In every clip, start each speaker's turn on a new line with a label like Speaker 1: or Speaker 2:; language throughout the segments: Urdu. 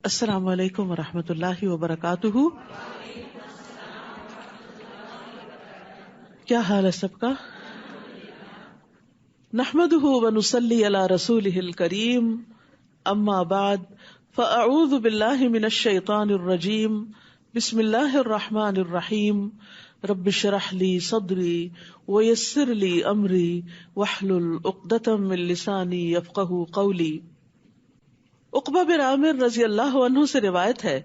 Speaker 1: السلام علیکم ورحمۃ اللہ وبرکاتہ. کیا حال ہے سب کا؟ نحمده ونصلی علی رسولہ الکریم. اما بعد فاعوذ باللہ من الشیطان الرجیم. بسم اللہ الرحمن الرحیم. رب اشرح لی صدری ویسر لی امری واحلل عقدۃ من لسانی یفقہوا قولی. عقبہ بن عامر رضی اللہ عنہ سے روایت ہے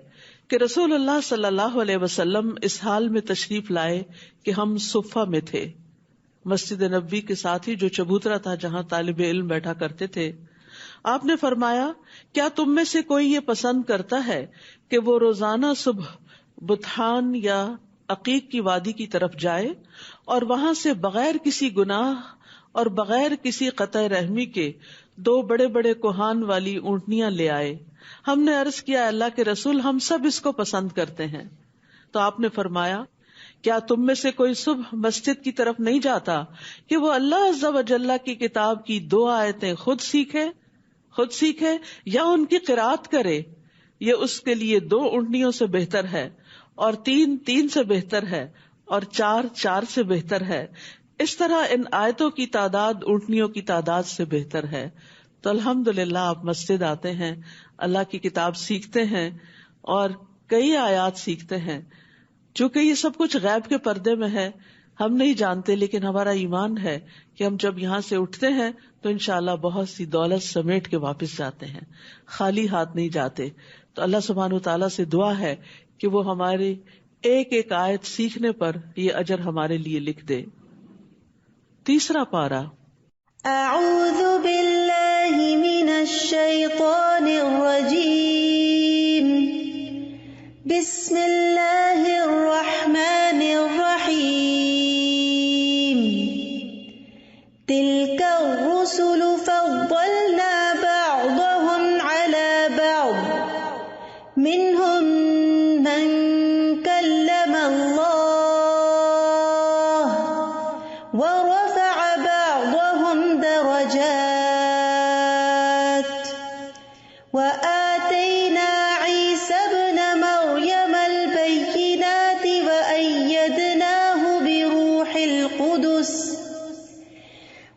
Speaker 1: کہ رسول اللہ صلی اللہ علیہ وسلم اس حال میں تشریف لائے کہ ہم صفہ میں تھے، مسجد نبوی کے ساتھ ہی جو چبوترا تھا جہاں طالب علم بیٹھا کرتے تھے. آپ نے فرمایا، کیا تم میں سے کوئی یہ پسند کرتا ہے کہ وہ روزانہ صبح بطحان یا عقیق کی وادی کی طرف جائے اور وہاں سے بغیر کسی گناہ اور بغیر کسی قطع رحمی کے 2 بڑے بڑے کوہان والی اونٹنیاں لے آئے؟ ہم نے عرض کیا، اللہ کے رسول، ہم سب اس کو پسند کرتے ہیں. تو آپ نے فرمایا، کیا تم میں سے کوئی صبح مسجد کی طرف نہیں جاتا کہ وہ اللہ عز و جل کی کتاب کی 2 آیتیں خود سیکھے یا ان کی قرات کرے؟ یہ اس کے لیے 2 اونٹنیوں سے بہتر ہے، اور 3 سے بہتر ہے، اور 4 سے بہتر ہے. اس طرح ان آیتوں کی تعداد اونٹنیوں کی تعداد سے بہتر ہے. تو الحمدللہ آپ مسجد آتے ہیں، اللہ کی کتاب سیکھتے ہیں اور کئی آیات سیکھتے ہیں. چونکہ یہ سب کچھ غیب کے پردے میں ہے، ہم نہیں جانتے، لیکن ہمارا ایمان ہے کہ ہم جب یہاں سے اٹھتے ہیں تو انشاءاللہ بہت سی دولت سمیٹ کے واپس جاتے ہیں، خالی ہاتھ نہیں جاتے. تو اللہ سبحانہ وتعالیٰ سے دعا ہے کہ وہ ہماری ایک آیت سیکھنے پر یہ اجر ہمارے لیے لکھ دے. 3 پارہ.
Speaker 2: اعوذ باللہ من الشیطان الرجیم. بسم اللہ الرحمن الرحیم. تلک الرسل فضلنا بعضهم على بعض منهم من کلم اللہ ورفع بعضهم درجات وآتينا عيسى ابن مريم البينات وأيدناه بروح القدس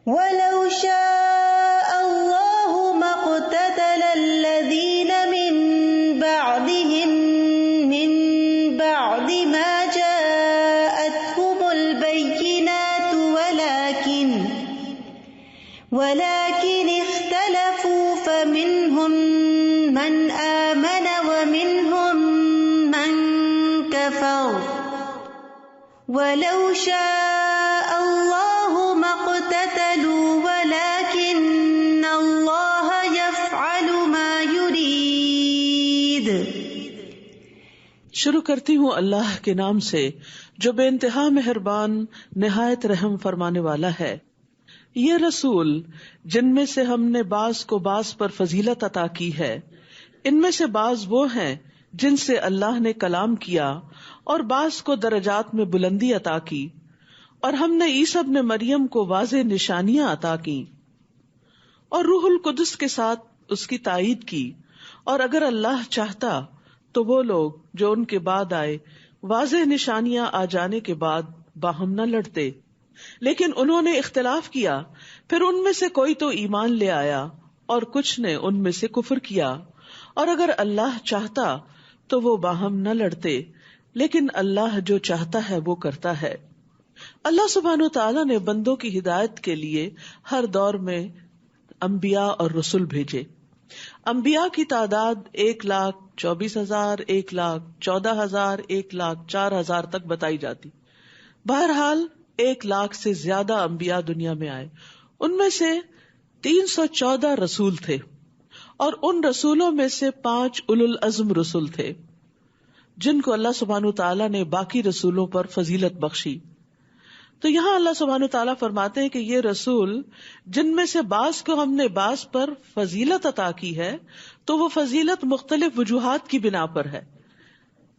Speaker 2: ولو شاء الله ما اقتتل الذين من بعدهم من بعد ما جاءتهم البينات ولكن اختلفوا فمنهم من آمن ومنهم من كفر ولو شاء الله ما اقتتلوا ولكن الله يفعل ما يريد.
Speaker 1: شروع کرتی ہوں اللہ کے نام سے جو بے انتہا مہربان نہایت رحم فرمانے والا ہے. یہ رسول جن میں سے ہم نے بعض کو بعض پر فضیلت عطا کی ہے، ان میں سے بعض وہ ہیں جن سے اللہ نے کلام کیا، اور بعض کو درجات میں بلندی عطا کی، اور ہم نے عیسیٰ ابن مریم کو واضح نشانیاں عطا کی اور روح القدس کے ساتھ اس کی تائید کی. اور اگر اللہ چاہتا تو وہ لوگ جو ان کے بعد آئے واضح نشانیاں آ جانے کے بعد باہم نہ لڑتے، لیکن انہوں نے اختلاف کیا. پھر ان میں سے کوئی تو ایمان لے آیا اور کچھ نے ان میں سے کفر کیا. اور اگر اللہ چاہتا تو وہ باہم نہ لڑتے، لیکن اللہ جو چاہتا ہے وہ کرتا ہے. اللہ سبحانہ وتعالیٰ نے بندوں کی ہدایت کے لیے ہر دور میں انبیاء اور رسول بھیجے. انبیاء کی تعداد 1,24,000، 1,14,000، 1,04,000 تک بتائی جاتی. بہرحال 1,00,000 سے زیادہ انبیاء دنیا میں آئے. ان میں سے 314 رسول تھے، اور ان رسولوں میں سے 5 اولو العزم رسول تھے جن کو اللہ سبحانہ وتعالیٰ نے باقی رسولوں پر فضیلت بخشی. تو یہاں اللہ سبحانہ وتعالیٰ فرماتے ہیں کہ یہ رسول جن میں سے بعض کو ہم نے بعض پر فضیلت عطا کی ہے، تو وہ فضیلت مختلف وجوہات کی بنا پر ہے.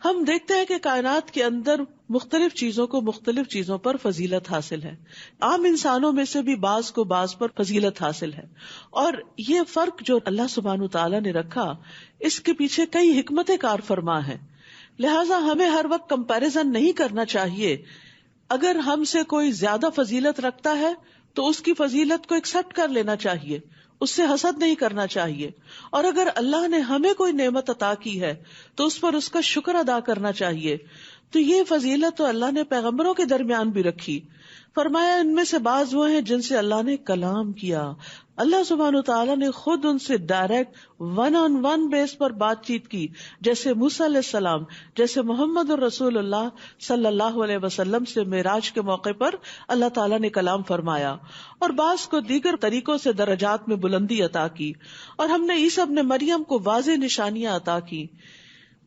Speaker 1: ہم دیکھتے ہیں کہ کائنات کے اندر مختلف چیزوں کو مختلف چیزوں پر فضیلت حاصل ہے. عام انسانوں میں سے بھی بعض کو بعض پر فضیلت حاصل ہے, اور یہ فرق جو اللہ سبحانہ تعالیٰ نے رکھا اس کے پیچھے کئی حکمت کار فرما ہے. لہٰذا ہمیں ہر وقت کمپیریزن نہیں کرنا چاہیے. اگر ہم سے کوئی زیادہ فضیلت رکھتا ہے تو اس کی فضیلت کو ایکسپٹ کر لینا چاہیے, اس سے حسد نہیں کرنا چاہیے. اور اگر اللہ نے ہمیں کوئی نعمت عطا کی ہے تو اس پر اس کا شکر ادا کرنا چاہیے. تو یہ فضیلت تو اللہ نے پیغمبروں کے درمیان بھی رکھی. فرمایا ان میں سے بعض وہ ہیں جن سے اللہ نے کلام کیا. اللہ سبحانہ وتعالیٰ نے خود ان سے direct one on one base پر بات چیت کی, جیسے موسیٰ علیہ السلام, جیسے محمد الرسول اللہ صلی اللہ علیہ وسلم سے معراج کے موقع پر اللہ تعالیٰ نے کلام فرمایا, اور بعض کو دیگر طریقوں سے درجات میں بلندی عطا کی. اور ہم نے عیسیٰ ابن مریم کو واضح نشانیاں عطا کی,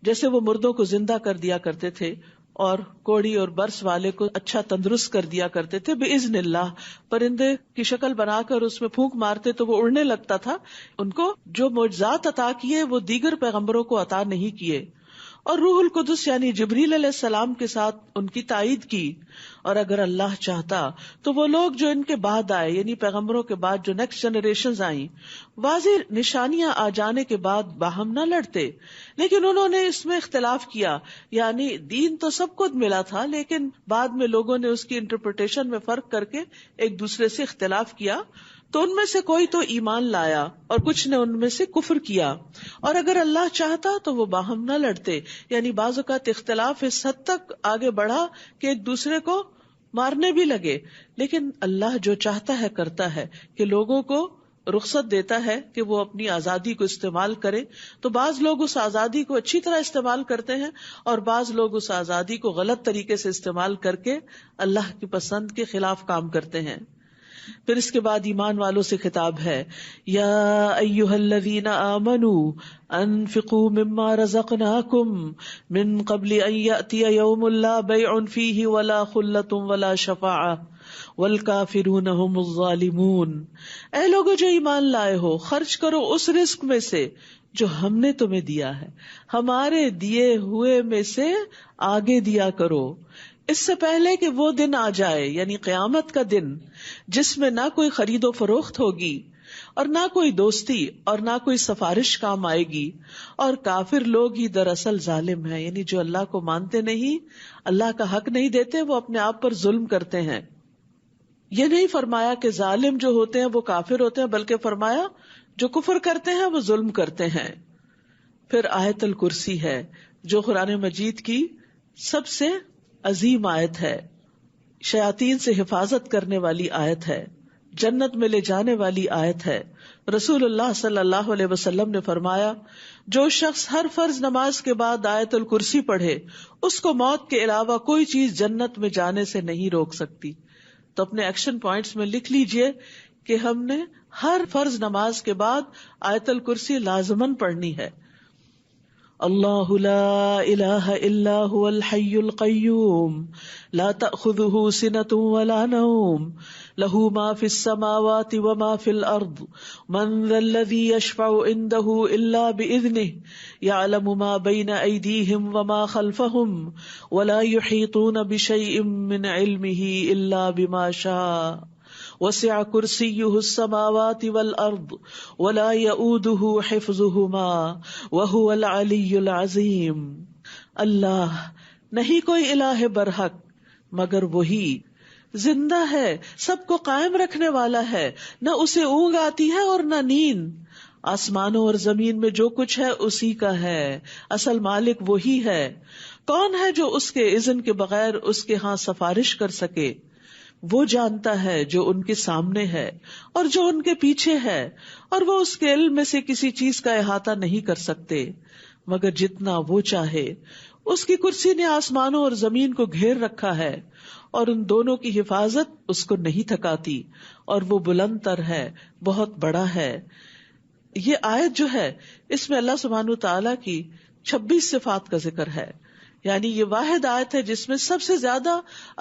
Speaker 1: جیسے وہ مردوں کو زندہ کر دیا کرتے تھے اور کوڑی اور برس والے کو اچھا تندرست کر دیا کرتے تھے بِإِذْنِ اللہ. پرندے کی شکل بنا کر اس میں پھونک مارتے تو وہ اڑنے لگتا تھا. ان کو جو معجزات عطا کیے وہ دیگر پیغمبروں کو عطا نہیں کیے. اور روح القدس یعنی جبریل علیہ السلام کے ساتھ ان کی تائید کی. اور اگر اللہ چاہتا تو وہ لوگ جو ان کے بعد آئے, یعنی پیغمبروں کے بعد جو نیکسٹ جنریشنز آئیں, واضح نشانیاں آ جانے کے بعد باہم نہ لڑتے, لیکن انہوں نے اس میں اختلاف کیا. یعنی دین تو سب کو ملا تھا, لیکن بعد میں لوگوں نے اس کی انٹرپریٹیشن میں فرق کر کے ایک دوسرے سے اختلاف کیا. تو ان میں سے کوئی تو ایمان لایا اور کچھ نے ان میں سے کفر کیا. اور اگر اللہ چاہتا تو وہ باہم نہ لڑتے, یعنی بعض اوقات اختلاف اس حد تک آگے بڑھا کہ ایک دوسرے کو مارنے بھی لگے. لیکن اللہ جو چاہتا ہے کرتا ہے کہ لوگوں کو رخصت دیتا ہے کہ وہ اپنی آزادی کو استعمال کرے. تو بعض لوگ اس آزادی کو اچھی طرح استعمال کرتے ہیں اور بعض لوگ اس آزادی کو غلط طریقے سے استعمال کر کے اللہ کی پسند کے خلاف کام کرتے ہیں. پھر اس کے بعد ایمان والوں سے خطاب ہے, یا ایھا الذین آمنوا انفقوا مما رزقناکم من قبل ان یأتی یوم لا بیع فیہ ولا خلۃ ولا شفاعۃ والکافرون هم الظالمون. اے لوگو جو ایمان لائے ہو, خرچ کرو اس رزق میں سے جو ہم نے تمہیں دیا ہے, ہمارے دیے ہوئے میں سے آگے دیا کرو, اس سے پہلے کہ وہ دن آ جائے, یعنی قیامت کا دن, جس میں نہ کوئی خرید و فروخت ہوگی اور نہ کوئی دوستی اور نہ کوئی سفارش کام آئے گی, اور کافر لوگ ہی دراصل ظالم ہیں, یعنی جو اللہ کو مانتے نہیں, اللہ کا حق نہیں دیتے, وہ اپنے آپ پر ظلم کرتے ہیں. یہ نہیں فرمایا کہ ظالم جو ہوتے ہیں وہ کافر ہوتے ہیں, بلکہ فرمایا جو کفر کرتے ہیں وہ ظلم کرتے ہیں. پھر آیت الکرسی ہے جو قرآن مجید کی سب سے عظیم آیت ہے, شیاطین سے حفاظت کرنے والی آیت ہے, جنت میں لے جانے والی آیت ہے. رسول اللہ صلی اللہ علیہ وسلم نے فرمایا, جو شخص ہر فرض نماز کے بعد آیت الکرسی پڑھے اس کو موت کے علاوہ کوئی چیز جنت میں جانے سے نہیں روک سکتی. تو اپنے ایکشن پوائنٹس میں لکھ لیجئے کہ ہم نے ہر فرض نماز کے بعد آیت الکرسی لازماً پڑھنی ہے. اللہ لا الہ الا هو الحی القیوم لا تأخذه سنة ولا نوم له ما في السماوات وما في الأرض من ذا الذي يشفع عنده إلا بإذنه يعلم ما بين أيديهم وما خلفهم ولا يحيطون بشيء من علمه إلا بما شاء وسع كرسيه السماوات والأرض ولا يؤوده حفظهما وهو العلي العظيم. اللہ نہیں کوئی الہ برحق مگر وہی, زندہ ہے, سب کو قائم رکھنے والا ہے, نہ اسے اونگ آتی ہے اور نہ نیند. آسمانوں اور زمین میں جو کچھ ہے اسی کا ہے, اصل مالک وہی ہے. کون ہے جو اس کے اذن کے بغیر اس کے ہاں سفارش کر سکے؟ وہ جانتا ہے جو ان کے سامنے ہے اور جو ان کے پیچھے ہے, اور وہ اس کے علم میں سے کسی چیز کا احاطہ نہیں کر سکتے مگر جتنا وہ چاہے. اس کی کرسی نے آسمانوں اور زمین کو گھیر رکھا ہے اور ان دونوں کی حفاظت اس کو نہیں تھکاتی, اور وہ بلند تر ہے, بہت بڑا ہے. یہ آیت جو ہے اس میں اللہ سبحانہ تعالیٰ کی 26 صفات کا ذکر ہے. یعنی یہ واحد آیت ہے جس میں سب سے زیادہ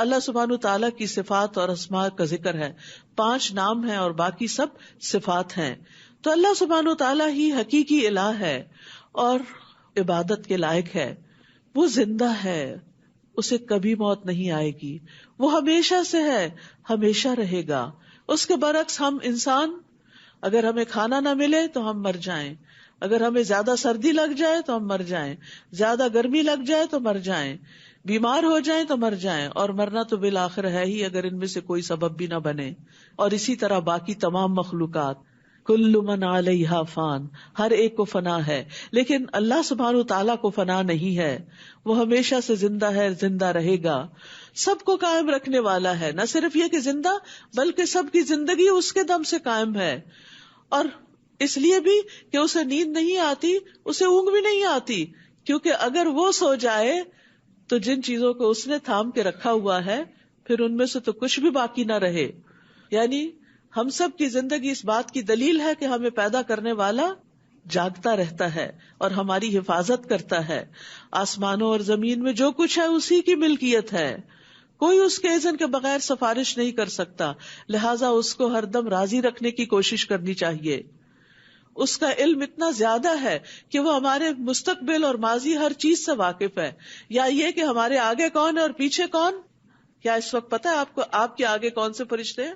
Speaker 1: اللہ سبحانہ تعالیٰ کی صفات اور اسماء کا ذکر ہے. 5 نام ہیں اور باقی سب صفات ہیں. تو اللہ سبحانہ تعالیٰ ہی حقیقی الہ ہے اور عبادت کے لائق ہے, وہ زندہ ہے، اسے کبھی موت نہیں آئے گی، وہ ہمیشہ سے ہے، ہمیشہ رہے گا. اس کے برعکس ہم انسان، اگر ہمیں کھانا نہ ملے تو ہم مر جائیں، اگر ہمیں زیادہ سردی لگ جائے تو ہم مر جائیں، زیادہ گرمی لگ جائے تو مر جائیں، بیمار ہو جائیں تو مر جائیں، اور مرنا تو بالآخر ہے ہی اگر ان میں سے کوئی سبب بھی نہ بنے. اور اسی طرح باقی تمام مخلوقات، کل من علیہا فان، ہر ایک کو فنا ہے، لیکن اللہ سبحانہ تعالیٰ کو فنا نہیں ہے، وہ ہمیشہ سے زندہ ہے، زندہ رہے گا، سب کو قائم رکھنے والا ہے. نہ صرف یہ کہ زندہ، بلکہ سب کی زندگی اس کے دم سے قائم ہے. اور اس لیے بھی کہ اسے نیند نہیں آتی، اسے اونگ بھی نہیں آتی، کیونکہ اگر وہ سو جائے تو جن چیزوں کو اس نے تھام کے رکھا ہوا ہے پھر ان میں سے تو کچھ بھی باقی نہ رہے. یعنی ہم سب کی زندگی اس بات کی دلیل ہے کہ ہمیں پیدا کرنے والا جاگتا رہتا ہے اور ہماری حفاظت کرتا ہے. آسمانوں اور زمین میں جو کچھ ہے اسی کی ملکیت ہے، کوئی اس کے اذن کے بغیر سفارش نہیں کر سکتا، لہٰذا اس کو ہر دم راضی رکھنے کی کوشش کرنی چاہیے. اس کا علم اتنا زیادہ ہے کہ وہ ہمارے مستقبل اور ماضی ہر چیز سے واقف ہے. یا یہ کہ ہمارے آگے کون ہے اور پیچھے کون، کیا اس وقت پتا ہے آپ کو آپ کے آگے کون سے فرشتے ہیں،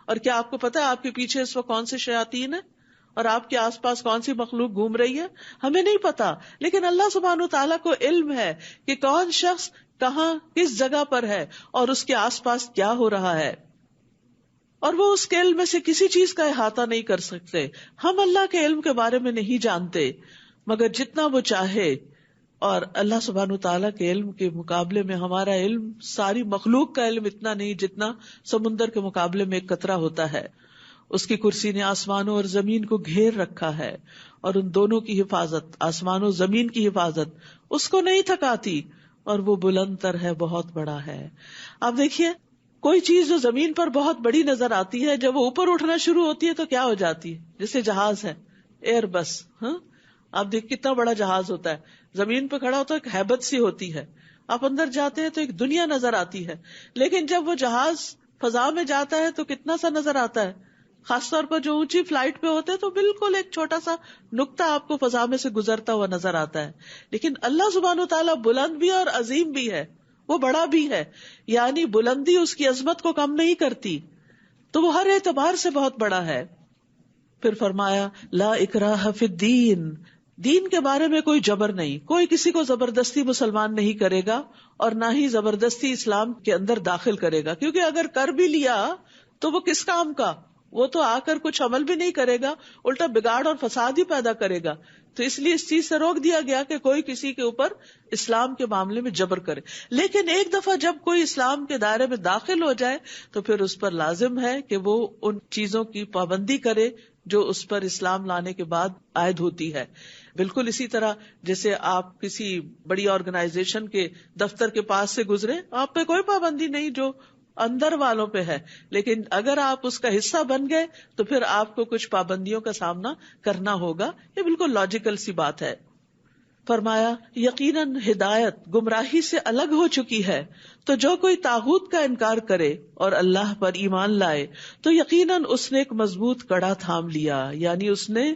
Speaker 1: اور کیا آپ کو پتا ہے آپ کے پیچھے اس وقت کون سے شیاطین ہیں، اور آپ کے آس پاس کون سی مخلوق گھوم رہی ہے؟ ہمیں نہیں پتا، لیکن اللہ سبحانہ تعالیٰ کو علم ہے کہ کون شخص کہاں کس جگہ پر ہے اور اس کے آس پاس کیا ہو رہا ہے، اور وہ اس کے علم میں سے کسی چیز کا احاطہ نہیں کر سکتے. ہم اللہ کے علم کے بارے میں نہیں جانتے مگر جتنا وہ چاہے، اور اللہ سبحانہ تعالیٰ کے علم کے مقابلے میں ہمارا علم، ساری مخلوق کا علم اتنا نہیں جتنا سمندر کے مقابلے میں ایک قطرہ ہوتا ہے. اس کی کرسی نے آسمانوں اور زمین کو گھیر رکھا ہے، اور ان دونوں کی حفاظت، آسمان و زمین کی حفاظت اس کو نہیں تھکاتی، اور وہ بلند تر ہے، بہت بڑا ہے. آپ دیکھیے کوئی چیز جو زمین پر بہت بڑی نظر آتی ہے، جب وہ اوپر اٹھنا شروع ہوتی ہے تو کیا ہو جاتی ہے؟ جیسے جہاز ہے، ایئر بس، آپ دیکھ کتنا بڑا جہاز ہوتا ہے، زمین پہ کھڑا ہوتا ہے، ایک ہیبت سی ہوتی ہے، آپ اندر جاتے ہیں تو ایک دنیا نظر آتی ہے. لیکن جب وہ جہاز فضا میں جاتا ہے تو کتنا سا نظر آتا ہے، خاص طور پر جو اونچی فلائٹ پہ ہوتے ہیں تو بالکل ایک چھوٹا سا نقطہ آپ کو فضا میں سے گزرتا ہوا نظر آتا ہے. لیکن اللہ سبحانہ تعالیٰ بلند بھی اور عظیم بھی ہے، وہ بڑا بھی ہے، یعنی بلندی اس کی عظمت کو کم نہیں کرتی، تو وہ ہر اعتبار سے بہت بڑا ہے. پھر فرمایا لا اکراہ فی الدین، دین کے بارے میں کوئی جبر نہیں، کوئی کسی کو زبردستی مسلمان نہیں کرے گا اور نہ ہی زبردستی اسلام کے اندر داخل کرے گا، کیونکہ اگر کر بھی لیا تو وہ کس کام کا، وہ تو آ کر کچھ عمل بھی نہیں کرے گا، الٹا بگاڑ اور فساد ہی پیدا کرے گا. تو اس لیے اس چیز سے روک دیا گیا کہ کوئی کسی کے اوپر اسلام کے معاملے میں جبر کرے. لیکن ایک دفعہ جب کوئی اسلام کے دائرے میں داخل ہو جائے تو پھر اس پر لازم ہے کہ وہ ان چیزوں کی پابندی کرے جو اس پر اسلام لانے کے بعد عائد ہوتی ہے. بالکل اسی طرح جیسے آپ کسی بڑی آرگنائزیشن کے دفتر کے پاس سے گزرے، آپ پہ کوئی پابندی نہیں جو اندر والوں پہ ہے، لیکن اگر آپ اس کا حصہ بن گئے تو پھر آپ کو کچھ پابندیوں کا سامنا کرنا ہوگا. یہ بالکل لاجیکل سی بات ہے. فرمایا یقیناً ہدایت گمراہی سے الگ ہو چکی ہے، تو جو کوئی طاغوت کا انکار کرے اور اللہ پر ایمان لائے تو یقیناً اس نے ایک مضبوط کڑا تھام لیا، یعنی اس نے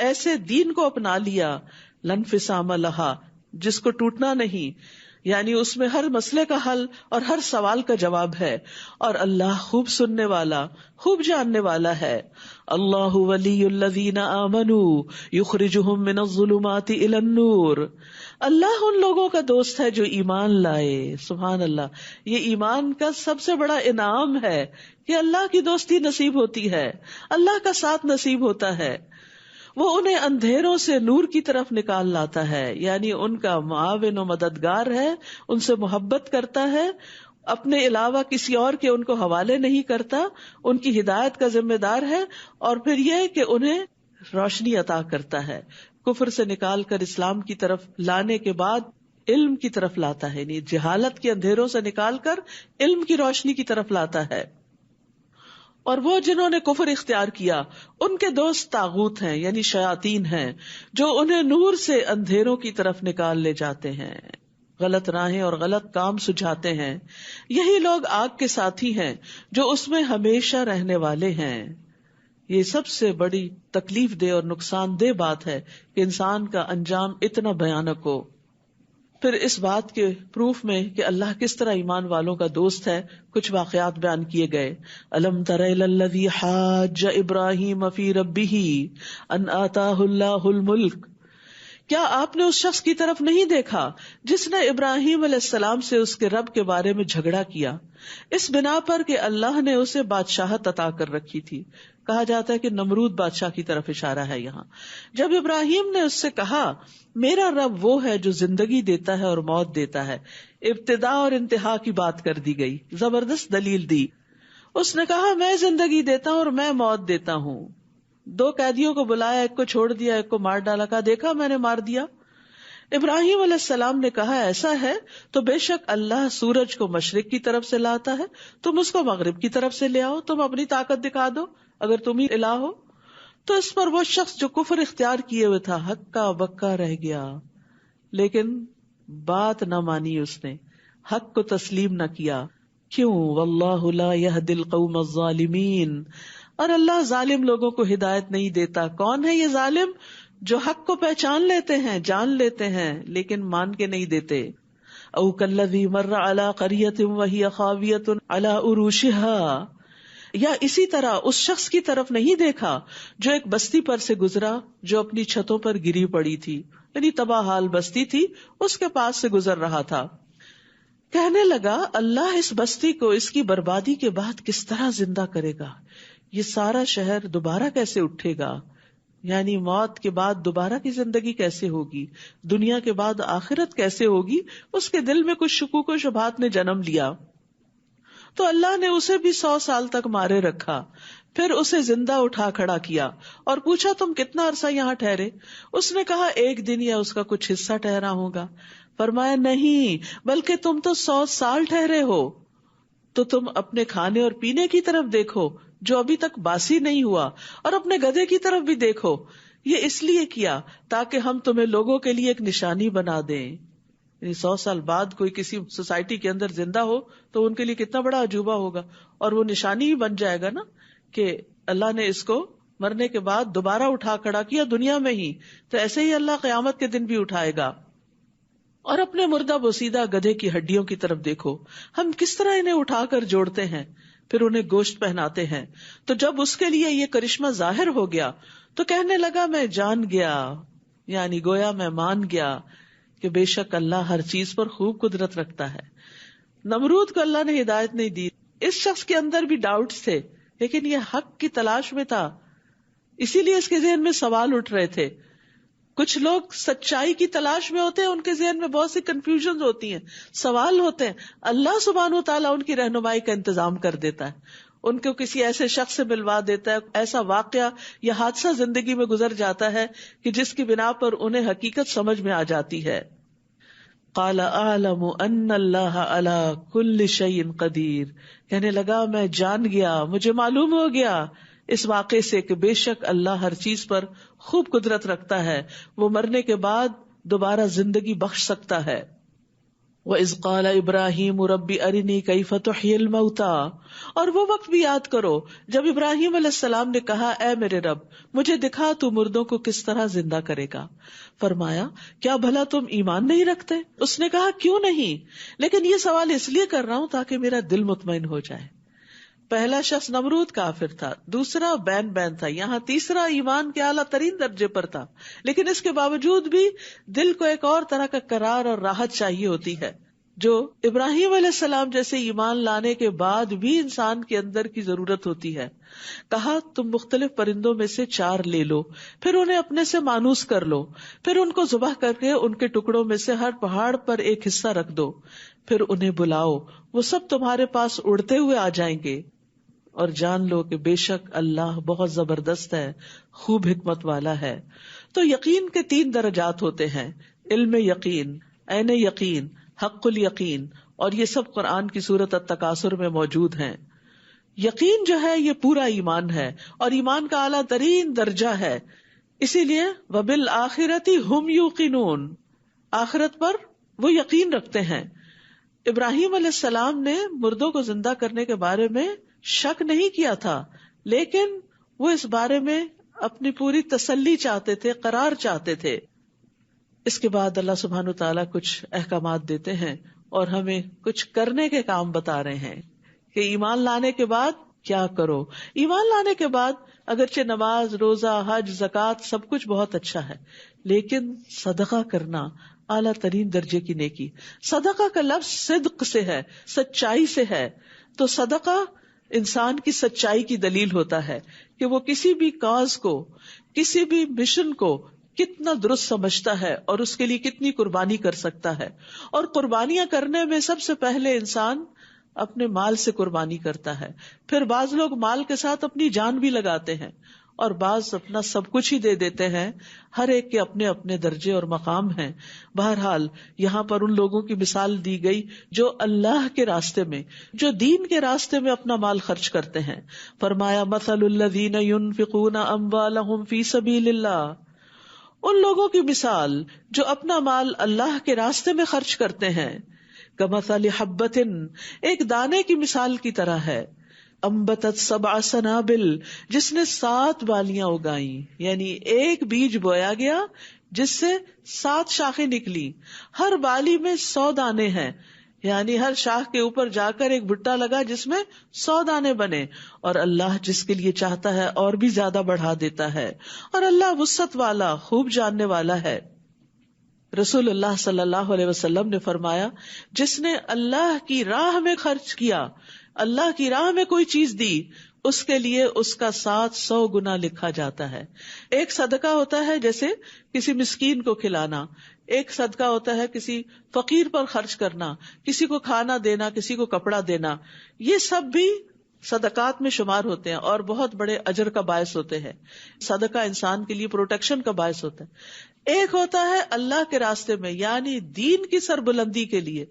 Speaker 1: ایسے دین کو اپنا لیا لنفسام لہا، جس کو ٹوٹنا نہیں، یعنی اس میں ہر مسئلے کا حل اور ہر سوال کا جواب ہے، اور اللہ خوب سننے والا، خوب جاننے والا ہے. اللہ ولی الذین آمنوا یخرجہم من الظلمات الی النور، اللہ ان لوگوں کا دوست ہے جو ایمان لائے. سبحان اللہ، یہ ایمان کا سب سے بڑا انعام ہے کہ اللہ کی دوستی نصیب ہوتی ہے، اللہ کا ساتھ نصیب ہوتا ہے. وہ انہیں اندھیروں سے نور کی طرف نکال لاتا ہے، یعنی ان کا معاون و مددگار ہے، ان سے محبت کرتا ہے، اپنے علاوہ کسی اور کے ان کو حوالے نہیں کرتا، ان کی ہدایت کا ذمہ دار ہے، اور پھر یہ کہ انہیں روشنی عطا کرتا ہے، کفر سے نکال کر اسلام کی طرف لانے کے بعد علم کی طرف لاتا ہے، یعنی جہالت کے اندھیروں سے نکال کر علم کی روشنی کی طرف لاتا ہے. اور وہ جنہوں نے کفر اختیار کیا ان کے دوست طاغوت ہیں، یعنی شیاطین ہیں، جو انہیں نور سے اندھیروں کی طرف نکال لے جاتے ہیں، غلط راہیں اور غلط کام سجھاتے ہیں. یہی لوگ آگ کے ساتھی ہیں جو اس میں ہمیشہ رہنے والے ہیں. یہ سب سے بڑی تکلیف دہ اور نقصان دہ بات ہے کہ انسان کا انجام اتنا بھیانک ہو. پھر اس بات کے پروف میں کہ اللہ کس طرح ایمان والوں کا دوست ہے کچھ واقعات بیان کیے گئے. الم تر الی الذی حاج ابراہیم فی ربہ ان آتاہ اللہ الملک، کیا آپ نے اس شخص کی طرف نہیں دیکھا جس نے ابراہیم علیہ السلام سے اس کے رب کے بارے میں جھگڑا کیا اس بنا پر کہ اللہ نے اسے بادشاہت عطا کر رکھی تھی. کہا جاتا ہے کہ نمرود بادشاہ کی طرف اشارہ ہے یہاں. جب ابراہیم نے اس سے کہا میرا رب وہ ہے جو زندگی دیتا ہے اور موت دیتا ہے، ابتدا اور انتہا کی بات کر دی گئی، زبردست دلیل دی. اس نے کہا میں زندگی دیتا ہوں اور میں موت دیتا ہوں. 2 قیدیوں کو بلایا، ایک کو چھوڑ دیا، ایک کو مار ڈالا. کہا دیکھا میں نے مار دیا. ابراہیم علیہ السلام نے کہا ایسا ہے تو بے شک اللہ سورج کو مشرق کی طرف سے لاتا ہے، تم اس کو مغرب کی طرف سے لے آؤ، تم اپنی طاقت دکھا دو اگر تم ہی الہ ہو. تو اس پر وہ شخص جو کفر اختیار کیے ہوئے تھا ہکا بکا رہ گیا، لیکن بات نہ مانی، اس نے حق کو تسلیم نہ کیا. کیوں؟ واللہ لا یہدی القوم الظالمین، اور اللہ ظالم لوگوں کو ہدایت نہیں دیتا. کون ہے یہ ظالم؟ جو حق کو پہچان لیتے ہیں، جان لیتے ہیں، لیکن مان کے نہیں دیتے. او کالذی مر علی قریۃ وہی خاویۃ علی عروشها، یا اسی طرح اس شخص کی طرف نہیں دیکھا جو ایک بستی پر سے گزرا جو اپنی چھتوں پر گری پڑی تھی، یعنی تباہ حال بستی تھی، اس کے پاس سے گزر رہا تھا. کہنے لگا اللہ اس بستی کو اس کی بربادی کے بعد کس طرح زندہ کرے گا، یہ سارا شہر دوبارہ کیسے اٹھے گا، یعنی موت کے بعد دوبارہ کی زندگی کیسے ہوگی، دنیا کے بعد آخرت کیسے ہوگی. اس کے دل میں کچھ شکوک و شبہات نے جنم لیا. تو اللہ نے اسے بھی 100 سال تک مارے رکھا، پھر اسے زندہ اٹھا کھڑا کیا اور پوچھا تم کتنا عرصہ یہاں ٹھہرے؟ اس نے کہا 1 دن یا اس کا کچھ حصہ ٹھہرا ہوگا. فرمایا نہیں، بلکہ تم تو 100 سال ٹھہرے ہو. تو تم اپنے کھانے اور پینے کی طرف دیکھو جو ابھی تک باسی نہیں ہوا، اور اپنے گدھے کی طرف بھی دیکھو. یہ اس لیے کیا تاکہ ہم تمہیں لوگوں کے لیے ایک نشانی بنا دیں. یعنی 100 سال بعد کوئی کسی سوسائٹی کے اندر زندہ ہو تو ان کے لیے کتنا بڑا عجوبہ ہوگا، اور وہ نشانی ہی بن جائے گا نا کہ اللہ نے اس کو مرنے کے بعد دوبارہ اٹھا کھڑا کیا دنیا میں ہی. تو ایسے ہی اللہ قیامت کے دن بھی اٹھائے گا. اور اپنے مردہ بوسیدہ گدھے کی ہڈیوں کی طرف دیکھو، ہم کس طرح انہیں اٹھا کر جوڑتے ہیں، پھر انہیں گوشت پہناتے ہیں. تو جب اس کے لیے یہ کرشمہ ظاہر ہو گیا تو کہنے لگا میں جان گیا، یعنی گویا میں مان گیا کہ بے شک اللہ ہر چیز پر خوب قدرت رکھتا ہے. نمرود کو اللہ نے ہدایت نہیں دی. اس شخص کے اندر بھی ڈاؤٹس تھے، لیکن یہ حق کی تلاش میں تھا، اسی لیے اس کے ذہن میں سوال اٹھ رہے تھے. کچھ لوگ سچائی کی تلاش میں ہوتے ہیں، ان کے ذہن میں بہت سی کنفیوژن ہوتی ہیں، سوال ہوتے ہیں. اللہ سبحانہ وتعالیٰ ان کی رہنمائی کا انتظام کر دیتا ہے، ان کو کسی ایسے شخص سے ملوا دیتا ہے، ایسا واقعہ یا حادثہ زندگی میں گزر جاتا ہے کہ جس کی بنا پر انہیں حقیقت سمجھ میں آ جاتی ہے. قال اعلم ان اللہ علی کل شیء قدیر، کہنے لگا میں جان گیا، مجھے معلوم ہو گیا اس واقعے سے کہ بے شک اللہ ہر چیز پر خوب قدرت رکھتا ہے، وہ مرنے کے بعد دوبارہ زندگی بخش سکتا ہے. وَإِذْ قَالَ إِبْرَاهِيمُ رَبِّ أَرِنِي كَيْفَ تُحْيِي الْمَوْتَى، اور وہ وقت بھی یاد کرو جب ابراہیم علیہ السلام نے کہا اے میرے رب مجھے دکھا تو مردوں کو کس طرح زندہ کرے گا. فرمایا کیا بھلا تم ایمان نہیں رکھتے؟ اس نے کہا کیوں نہیں، لیکن یہ سوال اس لیے کر رہا ہوں تاکہ میرا دل مطمئن ہو جائے. پہلا شخص نمرود کافر تھا، دوسرا بین تھا، یہاں تیسرا ایمان کے اعلیٰ ترین درجے پر تھا، لیکن اس کے باوجود بھی دل کو ایک اور طرح کا قرار اور راحت چاہیے ہوتی ہے جو ابراہیم علیہ السلام جیسے ایمان لانے کے بعد بھی انسان کے اندر کی ضرورت ہوتی ہے. کہا تم مختلف پرندوں میں سے 4 لے لو، پھر انہیں اپنے سے مانوس کر لو، پھر ان کو ذبح کر کے ان کے ٹکڑوں میں سے ہر پہاڑ پر ایک حصہ رکھ دو، پھر انہیں بلاؤ، وہ سب تمہارے پاس اڑتے ہوئے آ جائیں گے، اور جان لو کہ بے شک اللہ بہت زبردست ہے، خوب حکمت والا ہے. تو یقین کے 3 درجات ہوتے ہیں، علم یقین، عین یقین، حق الیقین، اور یہ سب قرآن کی سورۃ التکاثر میں موجود ہیں. یقین جو ہے یہ پورا ایمان ہے اور ایمان کا اعلیٰ ترین درجہ ہے، اسی لیے وَبِالْآخِرَةِ هُمْ يُوقِنُونَ، آخرت پر وہ یقین رکھتے ہیں. ابراہیم علیہ السلام نے مردوں کو زندہ کرنے کے بارے میں شک نہیں کیا تھا، لیکن وہ اس بارے میں اپنی پوری تسلی چاہتے تھے، قرار چاہتے تھے. اس کے بعد اللہ سبحانہ تعالیٰ کچھ احکامات دیتے ہیں اور ہمیں کچھ کرنے کے کام بتا رہے ہیں کہ ایمان لانے کے بعد کیا کرو. ایمان لانے کے بعد اگرچہ نماز، روزہ، حج، زکوٰۃ سب کچھ بہت اچھا ہے، لیکن صدقہ کرنا اعلیٰ ترین درجے کی نیکی. صدقہ کا لفظ صدق سے ہے، سچائی سے ہے. تو صدقہ انسان کی سچائی کی دلیل ہوتا ہے کہ وہ کسی بھی کاز کو، کسی بھی مشن کو کتنا درست سمجھتا ہے اور اس کے لیے کتنی قربانی کر سکتا ہے. اور قربانیاں کرنے میں سب سے پہلے انسان اپنے مال سے قربانی کرتا ہے، پھر بعض لوگ مال کے ساتھ اپنی جان بھی لگاتے ہیں، اور بعض اپنا سب کچھ ہی دے دیتے ہیں. ہر ایک کے اپنے اپنے درجے اور مقام ہیں. بہرحال یہاں پر ان لوگوں کی مثال دی گئی جو اللہ کے راستے میں، جو دین کے راستے میں اپنا مال خرچ کرتے ہیں. فرمایا مثل الذین ينفقون اموالهم فی سبیل اللہ، ان لوگوں کی مثال جو اپنا مال اللہ کے راستے میں خرچ کرتے ہیں، کمثل حبۃ، ایک دانے کی مثال کی طرح ہے، انبتت 7 سنابل، جس نے 7 بالیاں اگائیں، یعنی ایک بیج بویا گیا جس سے 7 شاخیں نکلی، ہر بالی میں 100 دانے ہیں، یعنی ہر شاخ کے اوپر جا کر ایک بھٹا لگا جس میں 100 دانے بنے. اور اللہ جس کے لیے چاہتا ہے اور بھی زیادہ بڑھا دیتا ہے، اور اللہ وسعت والا، خوب جاننے والا ہے. رسول اللہ صلی اللہ علیہ وسلم نے فرمایا، جس نے اللہ کی راہ میں خرچ کیا، اللہ کی راہ میں کوئی چیز دی، اس کے لیے اس کا 700 گنا لکھا جاتا ہے. ایک صدقہ ہوتا ہے جیسے کسی مسکین کو کھلانا، ایک صدقہ ہوتا ہے کسی فقیر پر خرچ کرنا، کسی کو کھانا دینا، کسی کو کپڑا دینا. یہ سب بھی صدقات میں شمار ہوتے ہیں اور بہت بڑے اجر کا باعث ہوتے ہیں. صدقہ انسان کے لیے پروٹیکشن کا باعث ہوتا ہے. ایک ہوتا ہے اللہ کے راستے میں، یعنی دین کی سربلندی کے لیے،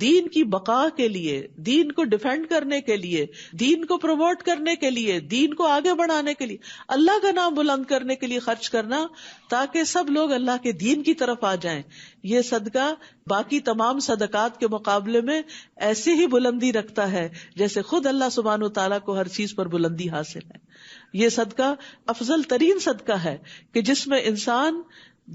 Speaker 1: دین کی بقا کے لیے، دین کو ڈیفینڈ کرنے کے لیے، دین کو پروموٹ کرنے کے لیے، دین کو آگے بڑھانے کے لیے، اللہ کا نام بلند کرنے کے لیے خرچ کرنا، تاکہ سب لوگ اللہ کے دین کی طرف آ جائیں. یہ صدقہ باقی تمام صدقات کے مقابلے میں ایسے ہی بلندی رکھتا ہے جیسے خود اللہ سبحانہ وتعالیٰ کو ہر چیز پر بلندی حاصل ہے. یہ صدقہ افضل ترین صدقہ ہے کہ جس میں انسان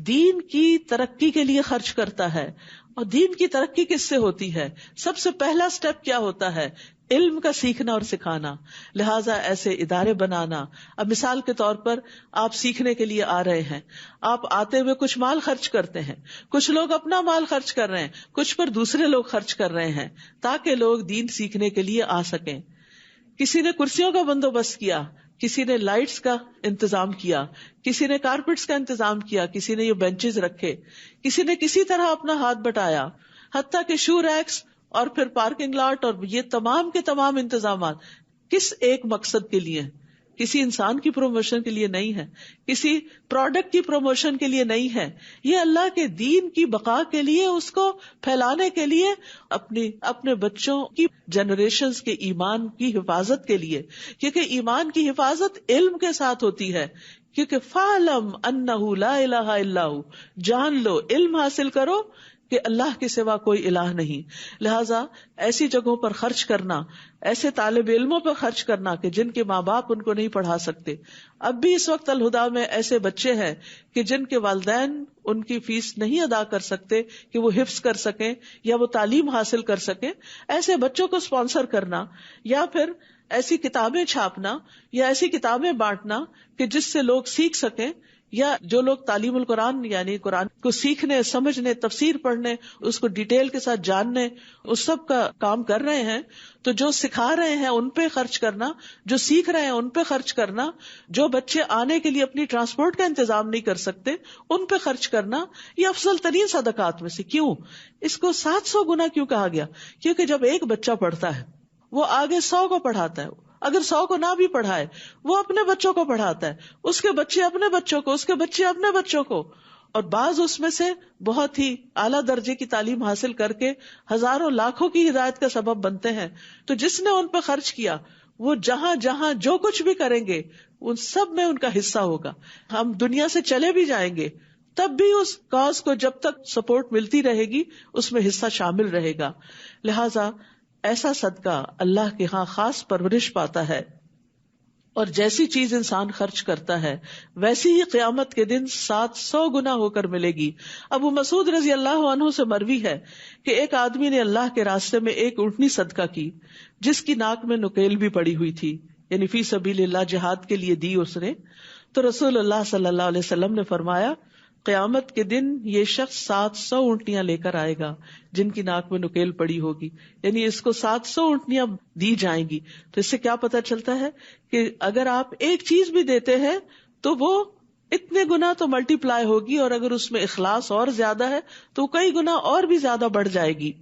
Speaker 1: دین کی ترقی کے لیے خرچ کرتا ہے. اور دین کی ترقی کس سے ہوتی ہے؟ سب سے پہلا سٹیپ کیا ہوتا ہے؟ علم کا سیکھنا اور سکھانا. لہٰذا ایسے ادارے بنانا. اب مثال کے طور پر آپ سیکھنے کے لیے آ رہے ہیں، آپ آتے ہوئے کچھ مال خرچ کرتے ہیں، کچھ لوگ اپنا مال خرچ کر رہے ہیں، کچھ پر دوسرے لوگ خرچ کر رہے ہیں تاکہ لوگ دین سیکھنے کے لیے آ سکیں. کسی نے کرسیوں کا بندوبست کیا، کسی نے لائٹس کا انتظام کیا، کسی نے کارپیٹس کا انتظام کیا، کسی نے یہ بینچز رکھے، کسی نے کسی طرح اپنا ہاتھ بٹایا، حتیٰ کہ شو ریکس اور پھر پارکنگ لاٹ اور یہ تمام کے تمام انتظامات کس ایک مقصد کے لیے؟ کسی انسان کی پروموشن کے لیے نہیں ہے، کسی پروڈکٹ کی پروموشن کے لیے نہیں ہے. یہ اللہ کے دین کی بقا کے لیے، اس کو پھیلانے کے لیے، اپنے بچوں کی جنریشنز کے ایمان کی حفاظت کے لیے. کیونکہ ایمان کی حفاظت علم کے ساتھ ہوتی ہے. کیونکہ فَاعْلَمْ أَنَّهُ لَا إِلَهَ إِلَّا هُوَ، جان لو، علم حاصل کرو کہ اللہ کے سوا کوئی الہ نہیں. لہٰذا ایسی جگہوں پر خرچ کرنا، ایسے طالب علموں پر خرچ کرنا کہ جن کے ماں باپ ان کو نہیں پڑھا سکتے. اب بھی اس وقت الہدا میں ایسے بچے ہیں کہ جن کے والدین ان کی فیس نہیں ادا کر سکتے کہ وہ حفظ کر سکیں یا وہ تعلیم حاصل کر سکیں. ایسے بچوں کو اسپانسر کرنا، یا پھر ایسی کتابیں چھاپنا یا ایسی کتابیں بانٹنا کہ جس سے لوگ سیکھ سکیں، یا جو لوگ تعلیم القرآن یعنی قرآن کو سیکھنے، سمجھنے، تفسیر پڑھنے، اس کو ڈیٹیل کے ساتھ جاننے، اس سب کا کام کر رہے ہیں، تو جو سکھا رہے ہیں ان پہ خرچ کرنا، جو سیکھ رہے ہیں ان پہ خرچ کرنا، جو بچے آنے کے لیے اپنی ٹرانسپورٹ کا انتظام نہیں کر سکتے ان پہ خرچ کرنا، یہ افضل ترین صدقات میں سے. کیوں اس کو 700 گنا کیوں کہا گیا؟ کیونکہ جب ایک بچہ پڑھتا ہے وہ آگے 100 کو پڑھاتا ہے. اگر 100 کو نہ بھی پڑھائے وہ اپنے بچوں کو پڑھاتا ہے، اس کے بچے اپنے بچوں کو، اس کے بچے اپنے بچوں کو. اور بعض اس میں سے بہت ہی اعلیٰ درجے کی تعلیم حاصل کر کے ہزاروں لاکھوں کی ہدایت کا سبب بنتے ہیں. تو جس نے ان پہ خرچ کیا وہ جہاں جہاں جو کچھ بھی کریں گے ان سب میں ان کا حصہ ہوگا. ہم دنیا سے چلے بھی جائیں گے تب بھی اس کاز کو جب تک سپورٹ ملتی رہے گی اس میں حصہ شامل رہے گا. لہذا ایسا صدقہ اللہ کے ہاں خاص پرورش پاتا ہے. اور جیسی چیز انسان خرچ کرتا ہے ویسی ہی قیامت کے دن 700 گنا ہو کر ملے گی. ابو مسعود رضی اللہ عنہ سے مروی ہے کہ ایک آدمی نے اللہ کے راستے میں ایک اونٹنی صدقہ کی جس کی ناک میں نکیل بھی پڑی ہوئی تھی، یعنی فی سبیل اللہ جہاد کے لیے دی اس نے. تو رسول اللہ صلی اللہ علیہ وسلم نے فرمایا قیامت کے دن یہ شخص 700 اونٹنیاں لے کر آئے گا جن کی ناک میں نکیل پڑی ہوگی، یعنی اس کو 700 اونٹنیاں دی جائیں گی. تو اس سے کیا پتہ چلتا ہے کہ اگر آپ ایک چیز بھی دیتے ہیں تو وہ اتنے گنا تو ملٹی پلائی ہوگی، اور اگر اس میں اخلاص اور زیادہ ہے تو کئی گنا اور بھی زیادہ بڑھ جائے گی.